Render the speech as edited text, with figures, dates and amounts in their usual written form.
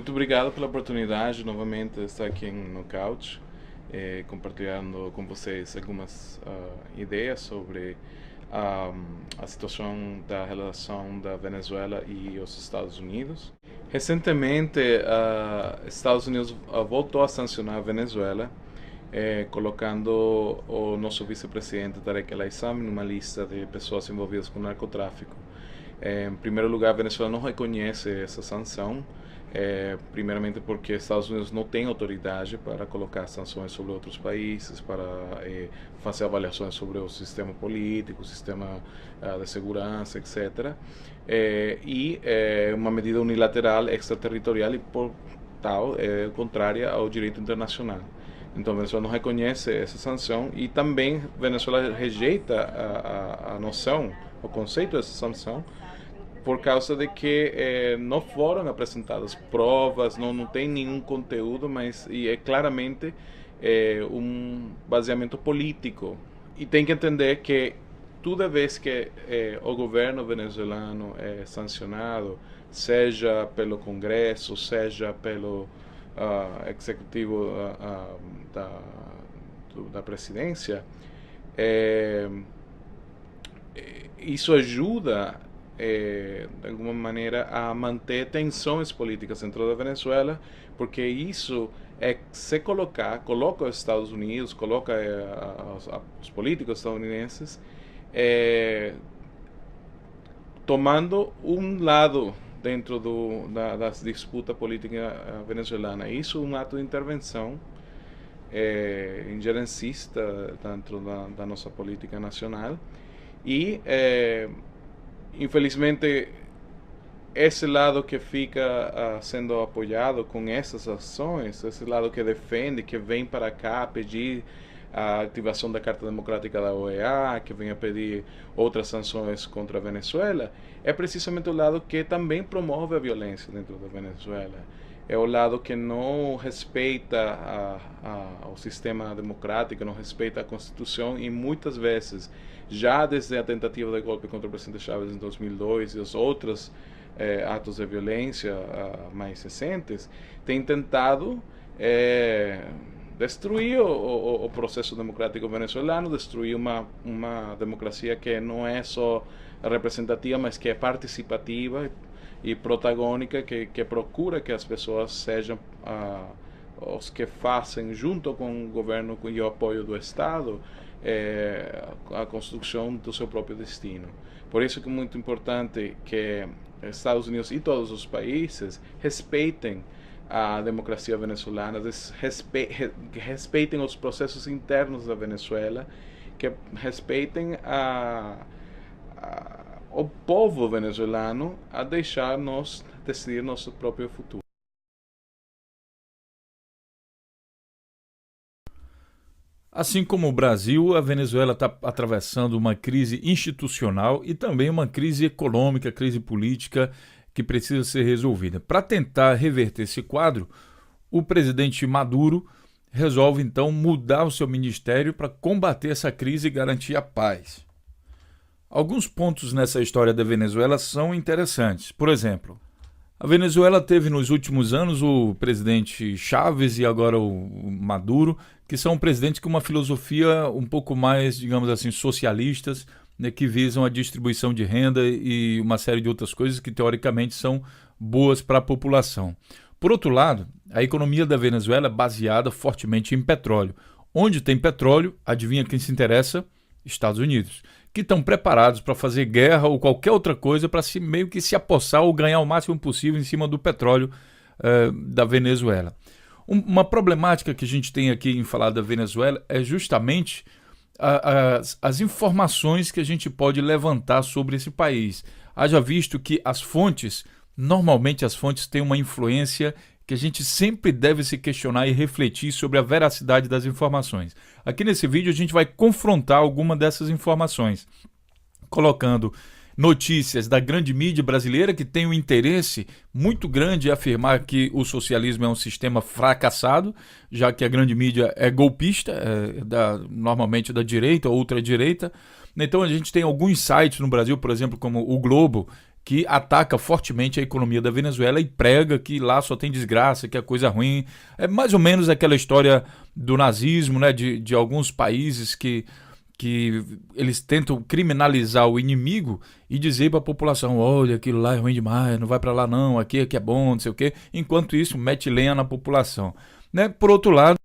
Muito obrigado pela oportunidade novamente de estar aqui no Couch, compartilhando com vocês algumas ideias sobre a situação da relação da Venezuela e os Estados Unidos. Recentemente, Estados Unidos voltou a sancionar a Venezuela, colocando o nosso vice-presidente Tarek El Aissami numa lista de pessoas envolvidas com narcotráfico. Em primeiro lugar, a Venezuela não reconhece essa sanção, primeiramente porque Estados Unidos não tem autoridade para colocar sanções sobre outros países, para fazer avaliações sobre o sistema político, o sistema de segurança, etc. E é uma medida unilateral, extraterritorial e, por tal, contrária ao direito internacional. Então, a Venezuela não reconhece essa sanção e também a Venezuela rejeita a noção, o conceito dessa sanção, por causa de que não foram apresentadas provas, não tem nenhum conteúdo, mas é claramente um baseamento político. E tem que entender que toda vez que o governo venezuelano é sancionado, seja pelo Congresso, seja pelo executivo da presidência, isso ajuda de alguma maneira a manter tensões políticas dentro da Venezuela, porque isso se coloca os Estados Unidos, coloca os políticos estadunidenses tomando um lado dentro da disputa política venezuelana. Isso é um ato de intervenção injerencista dentro da nossa política nacional e infelizmente, esse lado que fica sendo apoiado com essas ações, esse lado que defende, que vem para cá pedir a ativação da Carta Democrática da OEA, que vem a pedir outras sanções contra a Venezuela, é precisamente o lado que também promove a violência dentro da Venezuela. É o lado que não respeita o sistema democrático, não respeita a Constituição e muitas vezes, já desde a tentativa de golpe contra o presidente Chávez em 2002 e os outros atos de violência mais recentes, tem tentado destruir o processo democrático venezuelano, destruir uma democracia que não é só representativa, mas que é participativa e protagônica, que procura que as pessoas sejam os que fazem, junto com o governo e o apoio do Estado, a construção do seu próprio destino. Por isso que é muito importante que Estados Unidos e todos os países respeitem a democracia venezuelana, respeitem os processos internos da Venezuela, que respeitem o povo venezuelano a deixar-nos decidir nosso próprio futuro. Assim como o Brasil, a Venezuela está atravessando uma crise institucional e também uma crise econômica, crise política que precisa ser resolvida. Para tentar reverter esse quadro, o presidente Maduro resolve então mudar o seu ministério para combater essa crise e garantir a paz. Alguns pontos nessa história da Venezuela são interessantes. Por exemplo, a Venezuela teve nos últimos anos o presidente Chávez e agora o Maduro, que são presidentes com uma filosofia um pouco mais, digamos assim, socialistas, né, que visam a distribuição de renda e uma série de outras coisas que teoricamente são boas para a população. Por outro lado, a economia da Venezuela é baseada fortemente em petróleo. Onde tem petróleo, adivinha quem se interessa? Estados Unidos, que estão preparados para fazer guerra ou qualquer outra coisa para meio que se apossar ou ganhar o máximo possível em cima do petróleo da Venezuela. Uma problemática que a gente tem aqui em falar da Venezuela é justamente as informações que a gente pode levantar sobre esse país. Haja visto que normalmente as fontes têm uma influência que a gente sempre deve se questionar e refletir sobre a veracidade das informações. Aqui nesse vídeo a gente vai confrontar alguma dessas informações, colocando notícias da grande mídia brasileira que tem um interesse muito grande em afirmar que o socialismo é um sistema fracassado, já que a grande mídia é golpista, normalmente da direita ou ultradireita, Então a gente tem alguns sites no Brasil, por exemplo, como o Globo, que ataca fortemente a economia da Venezuela e prega que lá só tem desgraça, que é coisa ruim. É mais ou menos aquela história do nazismo, né, de alguns países que eles tentam criminalizar o inimigo e dizer para a população, olha, aquilo lá é ruim demais, não vai para lá não, aqui é bom, não sei o quê, enquanto isso mete lenha na população. Né? Por outro lado,